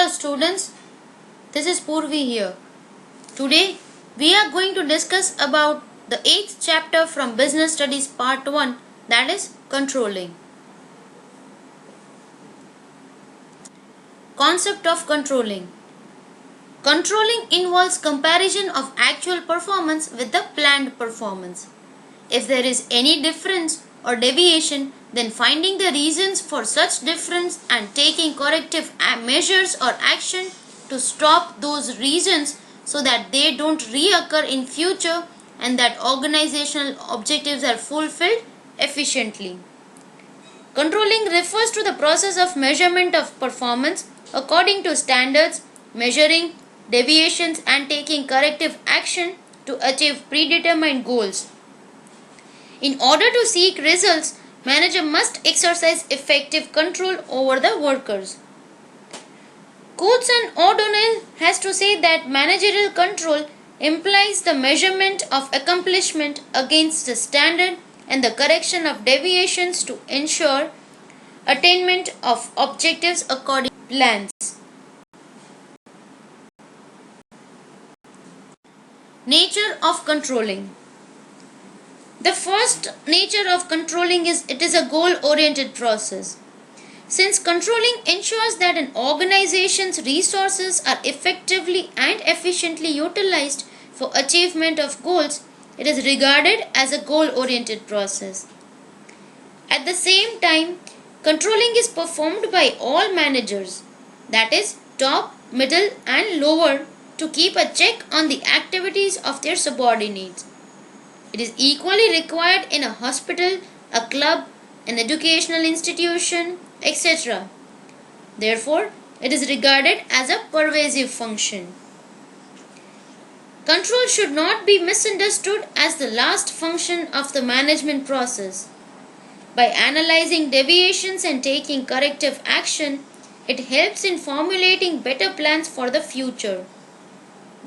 students, this is Purvi here. Today we are going to discuss about the 8th chapter from Business Studies Part 1, that is controlling. Concept of controlling. Controlling involves comparison of actual performance with the planned performance. If there is any difference or deviation, then finding the reasons for such difference and taking corrective measures or action to stop those reasons so that they don't reoccur in future and that organizational objectives are fulfilled efficiently. Controlling refers to the process of measurement of performance according to standards, measuring deviations and taking corrective action to achieve predetermined goals. In order to seek results, manager must exercise effective control over the workers. Coates and O'Donnell has to say that managerial control implies the measurement of accomplishment against the standard and the correction of deviations to ensure attainment of objectives according to plans. Nature of controlling. The first nature of controlling is it is a goal-oriented process. Since controlling ensures that an organization's resources are effectively and efficiently utilized for achievement of goals, it is regarded as a goal-oriented process. At the same time, controlling is performed by all managers, that is, top, middle, and lower, to keep a check on the activities of their subordinates. It is equally required in a hospital, a club, an educational institution, etc. Therefore, it is regarded as a pervasive function. Control should not be misunderstood as the last function of the management process. By analyzing deviations and taking corrective action, it helps in formulating better plans for the future.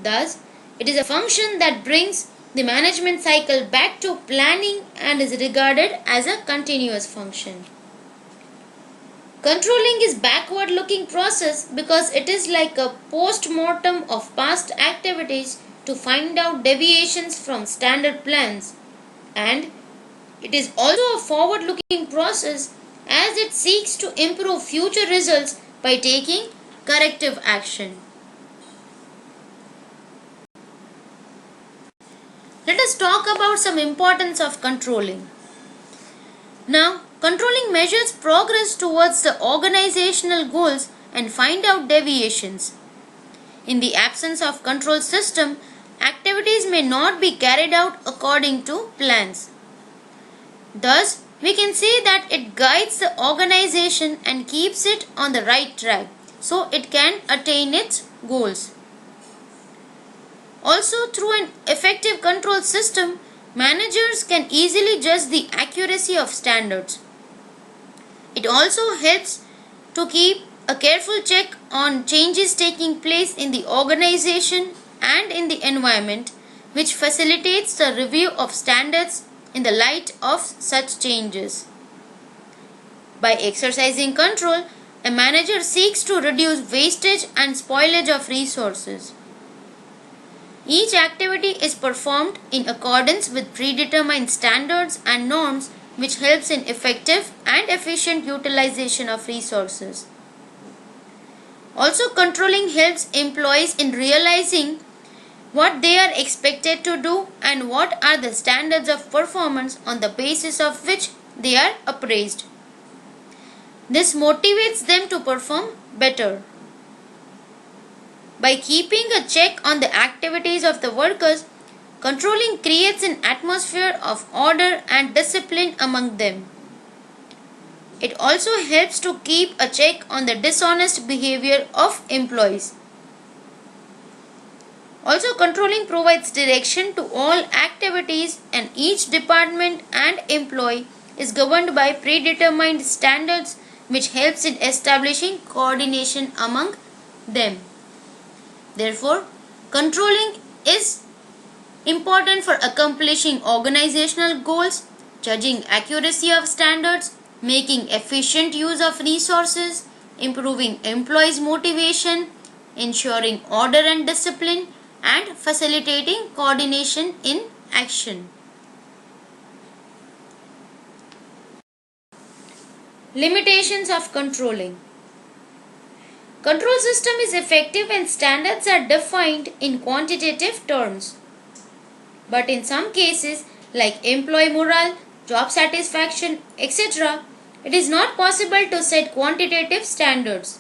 Thus, it is a function that brings the management cycle back to planning and is regarded as a continuous function. Controlling is backward-looking process because it is like a post-mortem of past activities to find out deviations from standard plans, and it is also a forward-looking process as it seeks to improve future results by taking corrective action. Let us talk about some importance of controlling. Now, controlling measures progress towards the organizational goals and find out deviations. In the absence of control system, activities may not be carried out according to plans. Thus, we can say that it guides the organization and keeps it on the right track so it can attain its goals. Also, through an effective control system, managers can easily judge the accuracy of standards. It also helps to keep a careful check on changes taking place in the organization and in the environment, which facilitates the review of standards in the light of such changes. By exercising control, a manager seeks to reduce wastage and spoilage of resources. Each activity is performed in accordance with predetermined standards and norms, which helps in effective and efficient utilization of resources. Also, controlling helps employees in realizing what they are expected to do and what are the standards of performance on the basis of which they are appraised. This motivates them to perform better. By keeping a check on the activities of the workers, controlling creates an atmosphere of order and discipline among them. It also helps to keep a check on the dishonest behavior of employees. Also, controlling provides direction to all activities, and each department and employee is governed by predetermined standards, which helps in establishing coordination among them. Therefore, controlling is important for accomplishing organizational goals, judging accuracy of standards, making efficient use of resources, improving employees' motivation, ensuring order and discipline, and facilitating coordination in action. Limitations of controlling. Control system is effective when standards are defined in quantitative terms. But in some cases, like employee morale, job satisfaction, etc., it is not possible to set quantitative standards.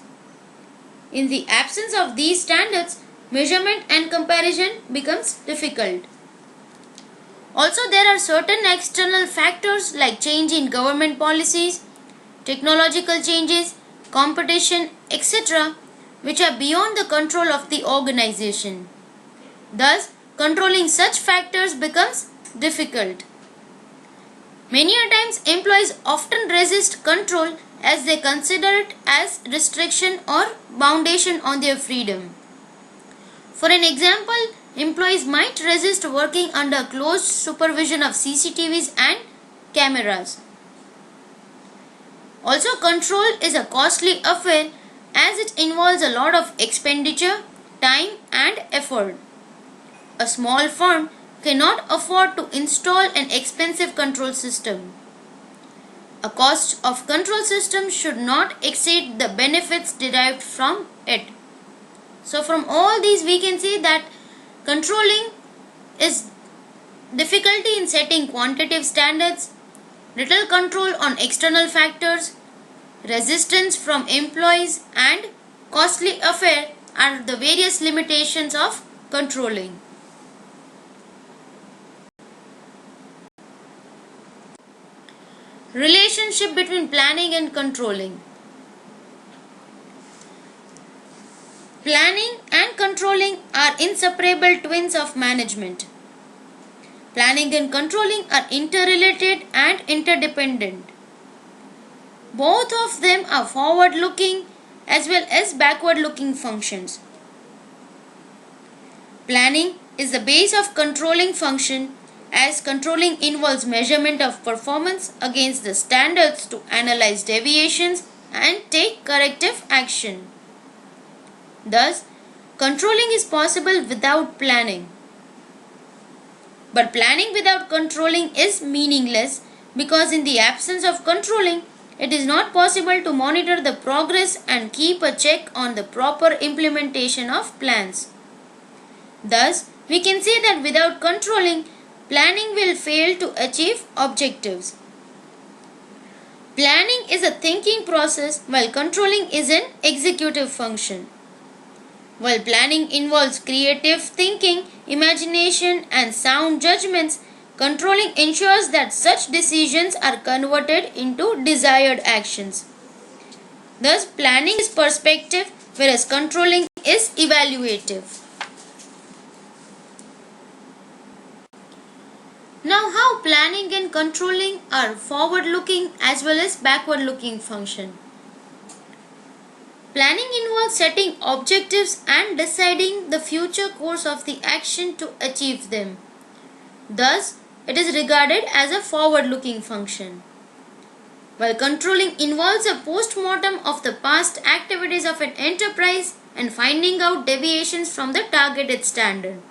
In the absence of these standards, measurement and comparison becomes difficult. Also, there are certain external factors like change in government policies, technological changes, competition, etc., which are beyond the control of the organization. Thus, controlling such factors becomes difficult. Many a times, employees often resist control as they consider it as restriction or boundation on their freedom. For an example, employees might resist working under close supervision of CCTVs and cameras. Also, control is a costly affair as it involves a lot of expenditure, time and effort. A small firm cannot afford to install an expensive control system. A cost of control system should not exceed the benefits derived from it. So from all these we can say that controlling is difficulty in setting quantitative standards, little control on external factors, resistance from employees and costly affair are the various limitations of controlling. Relationship between planning and controlling. Planning and controlling are inseparable twins of management. Planning and controlling are interrelated and interdependent. Both of them are forward-looking as well as backward-looking functions. Planning is the base of controlling function, as controlling involves measurement of performance against the standards to analyze deviations and take corrective action. Thus, controlling is possible without planning. But planning without controlling is meaningless because in the absence of controlling, it is not possible to monitor the progress and keep a check on the proper implementation of plans. Thus, we can say that without controlling, planning will fail to achieve objectives. Planning is a thinking process while controlling is an executive function. While planning involves creative thinking, imagination and sound judgments, controlling ensures that such decisions are converted into desired actions. Thus, planning is perspective whereas controlling is evaluative. Now, how planning and controlling are forward-looking as well as backward-looking function. Planning involves setting objectives and deciding the future course of the action to achieve them. Thus, it is regarded as a forward-looking function. While controlling involves a post-mortem of the past activities of an enterprise and finding out deviations from the targeted standard.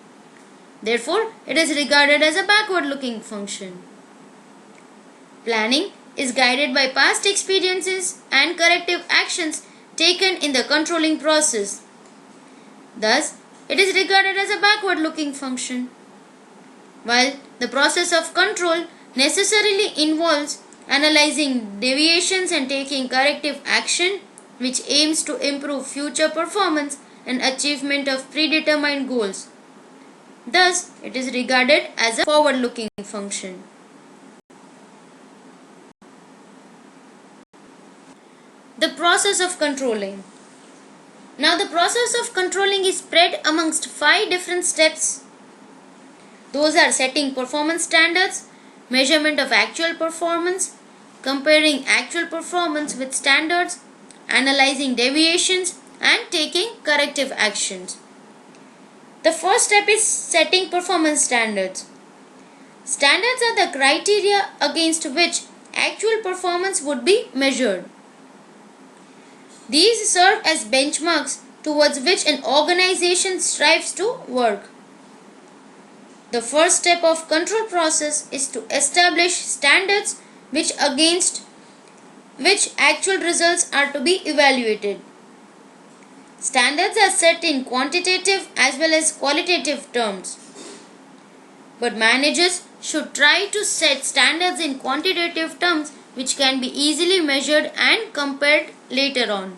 Therefore, it is regarded as a backward-looking function. Planning is guided by past experiences and corrective actions taken in the controlling process. Thus, it is regarded as a backward-looking function. While the process of control necessarily involves analyzing deviations and taking corrective action, which aims to improve future performance and achievement of predetermined goals. Thus, it is regarded as a forward-looking function. The process of controlling. Now, the process of controlling is spread amongst 5 different steps. Those are setting performance standards, measurement of actual performance, comparing actual performance with standards, analyzing deviations, and taking corrective actions. The first step is setting performance standards. Standards are the criteria against which actual performance would be measured. These serve as benchmarks towards which an organization strives to work. The first step of control process is to establish standards against which actual results are to be evaluated. Standards are set in quantitative as well as qualitative terms. But managers should try to set standards in quantitative terms which can be easily measured and compared later on.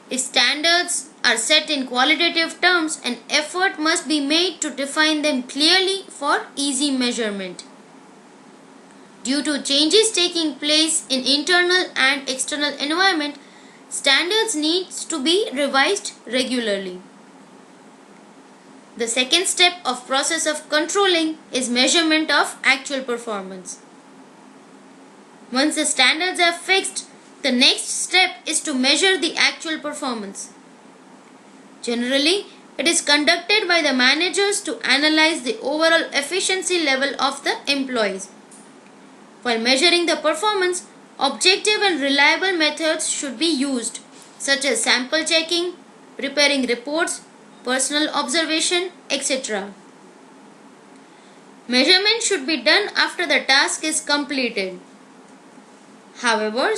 If standards are set in qualitative terms, an effort must be made to define them clearly for easy measurement. Due to changes taking place in internal and external environment, standards need to be revised regularly. The second step of process of controlling is measurement of actual performance. Once the standards are fixed, the next step is to measure the actual performance. Generally, it is conducted by the managers to analyze the overall efficiency level of the employees. While measuring the performance, objective and reliable methods should be used, such as sample checking, preparing reports, personal observation, etc. Measurement should be done after the task is completed. However,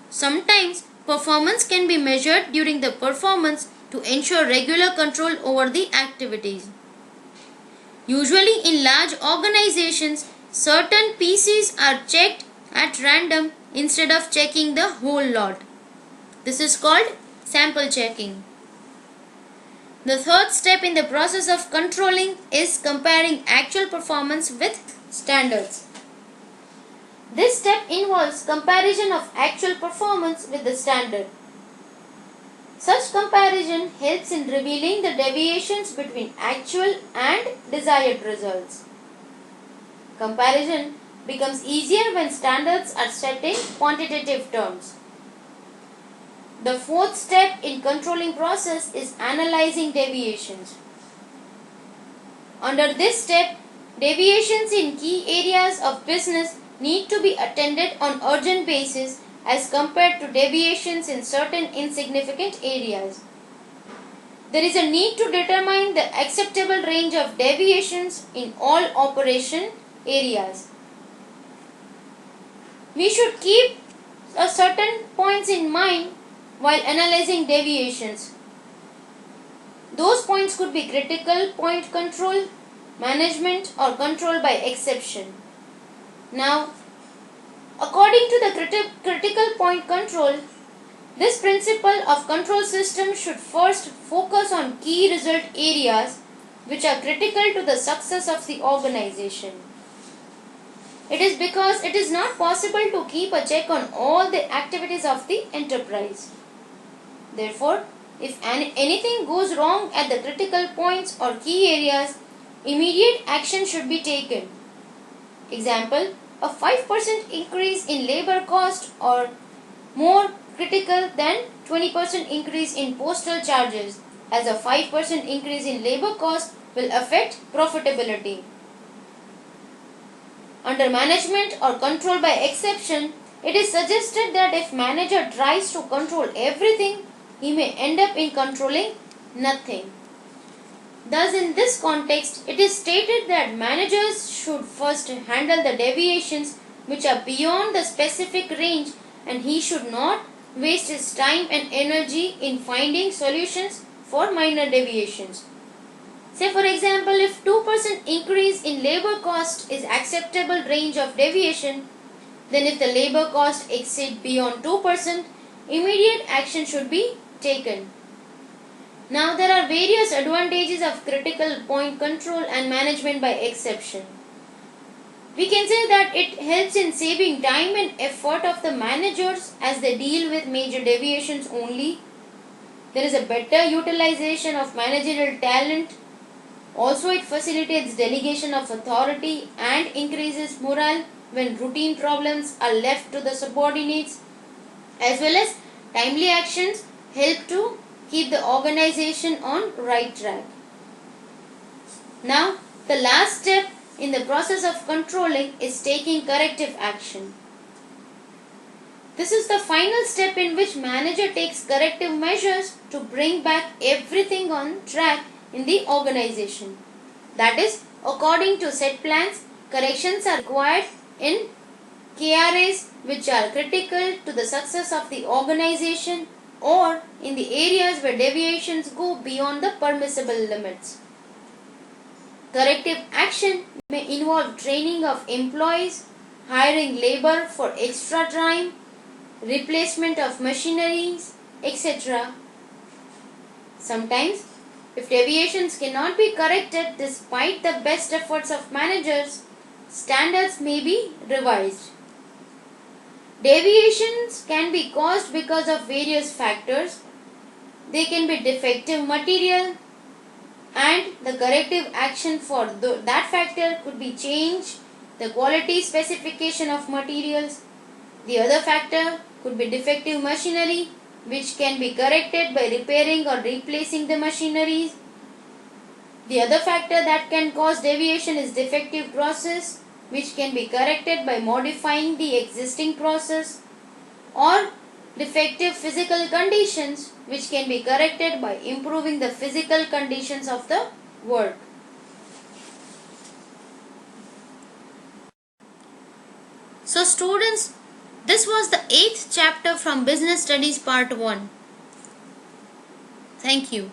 sometimes performance can be measured during the performance to ensure regular control over the activities. Usually in large organizations, certain PCs are checked at random instead of checking the whole lot. This is called sample checking. The third step in the process of controlling is comparing actual performance with standards. This step involves comparison of actual performance with the standard. Such comparison helps in revealing the deviations between actual and desired results. Comparison becomes easier when standards are set in quantitative terms. The fourth step in controlling process is analyzing deviations. Under this step, deviations in key areas of business need to be attended on urgent basis as compared to deviations in certain insignificant areas. There is a need to determine the acceptable range of deviations in all operation areas. We should keep certain points in mind while analyzing deviations. Those points could be critical point control, management, or control by exception. Now, according to the critical point control, this principle of control system should first focus on key result areas which are critical to the success of the organization. It is because it is not possible to keep a check on all the activities of the enterprise. Therefore, if anything goes wrong at the critical points or key areas, immediate action should be taken. Example, a 5% increase in labor cost or more critical than 20% increase in postal charges, as a 5% increase in labor cost will affect profitability. Under management or control by exception, it is suggested that if manager tries to control everything, he may end up in controlling nothing. Thus, in this context, it is stated that managers should first handle the deviations which are beyond the specific range, and he should not waste his time and energy in finding solutions for minor deviations. Say for example, if 2% increase in labor cost is acceptable range of deviation, then if the labor cost exceeds beyond 2%, immediate action should be taken. Now there are various advantages of critical point control and management by exception. We can say that it helps in saving time and effort of the managers as they deal with major deviations only. There is a better utilization of managerial talent. Also, it facilitates delegation of authority and increases morale when routine problems are left to the subordinates, as well as timely actions help to keep the organization on right track. Now, the last step in the process of controlling is taking corrective action. This is the final step in which manager takes corrective measures to bring back everything on track in the organization. That is, according to set plans, corrections are required in KRAs which are critical to the success of the organization or in the areas where deviations go beyond the permissible limits. Corrective action may involve training of employees, hiring labor for extra time, replacement of machineries, etc. Sometimes, if deviations cannot be corrected despite the best efforts of managers, standards may be revised. Deviations can be caused because of various factors. They can be defective material, and the corrective action for that factor could be change the quality specification of materials. The other factor could be defective machinery, which can be corrected by repairing or replacing the machineries. The other factor that can cause deviation is defective process, which can be corrected by modifying the existing process, or defective physical conditions, which can be corrected by improving the physical conditions of the work. So students, this was the 8th chapter from Business Studies Part 1. Thank you.